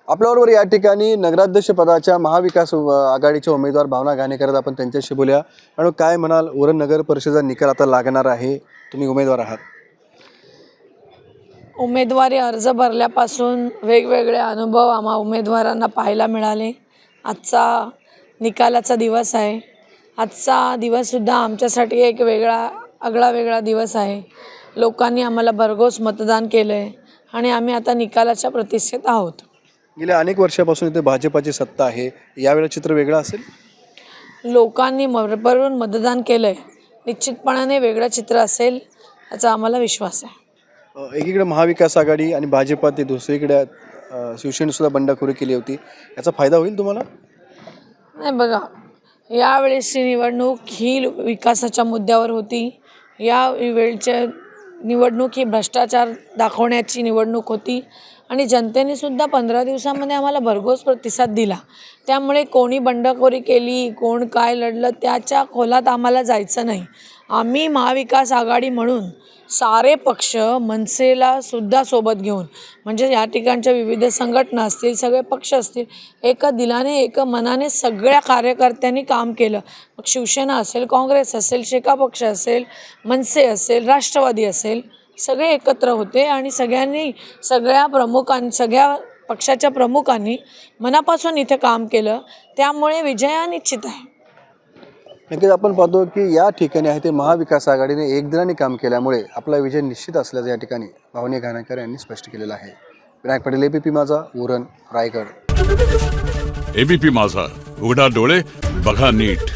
आपल्याबरोबर या ठिकाणी नगराध्यक्ष पदाच्या महाविकास आघाडीचे उमेदवार भावना घाणेकर आपण त्यांच्याशी बोलूया। आणि काय म्हणाल, उरण नगर परिषदेचा निकाल आता लागणार आहे, तुम्ही उमेदवार आहात। उमेदवारी अर्ज भरल्यापासून वेगवेगळे अनुभव आम्हा उमेदवारांना पाहायला मिळाले। आजचा निकालाचा दिवस आहे। आजचा दिवससुद्धा आमच्यासाठी एक वेगळा दिवस आहे। लोकांनी आम्हाला भरघोस मतदान केलं आहे आणि आम्ही आता निकालाच्या प्रतीक्षेत आहोत। गेल्या अनेक वर्षापासून इथे भाजपाची सत्ता आहे, यावेळेला चित्र वेगळं असेल। लोकांनी भरभरून मतदान केलं आहे, निश्चितपणाने वेगळं चित्र असेल याचा आम्हाला विश्वास आहे। एकीकडे महाविकास आघाडी आणि भाजपा, ते दुसरीकडे शिवसेनेसुद्धा बंडखोरी केली होती, याचा फायदा होईल तुम्हाला? नाही बघा, यावेळेसची निवडणूक ही विकासाच्या मुद्द्यावर होती। या वेळच्या निवडणूक ही भ्रष्टाचार दाखवण्याची निवडणूक होती आणि जनतेने सुद्धा 15 दिवसांमध्ये आम्हाला भरघोस प्रतिसाद दिला। त्यामुळे कोणी बंडखोरी केली, कोण काय लढलं, त्याच्या खोलात आम्हाला जायचं नाही। आम्ही महाविकास आघाडी म्हणून सारे पक्ष, मनसेला सुद्धा सोबत घेऊन, म्हणजे या ठिकाणच्या विविध संघटना असतील, सगळे पक्ष असतील, एका दिलाने एका मनाने सगळ्या कार्यकर्त्यांनी काम केलं। मग शिवसेना असेल, काँग्रेस असेल, शेका पक्ष असेल, मनसे असेल, राष्ट्रवादी असेल, सगळे एकत्र होते आणि सगळ्या पक्षाच्या प्रमुखांनी मनापासून इथे काम केलं। त्यामुळे विजय निश्चित आहे। नक्कीच आपण पाहतो की या ठिकाणी आहे ते महाविकास आघाडीने एकदिलाने काम केल्यामुळे आपला विजय निश्चित असल्याचं या ठिकाणी भावना घाणेकर यांनी स्पष्ट केलेलं आहे। विनायक पाटील, एबीपी माझा, उरण, रायगड। एबीपी माझा, उघडा डोळे बघा नीट।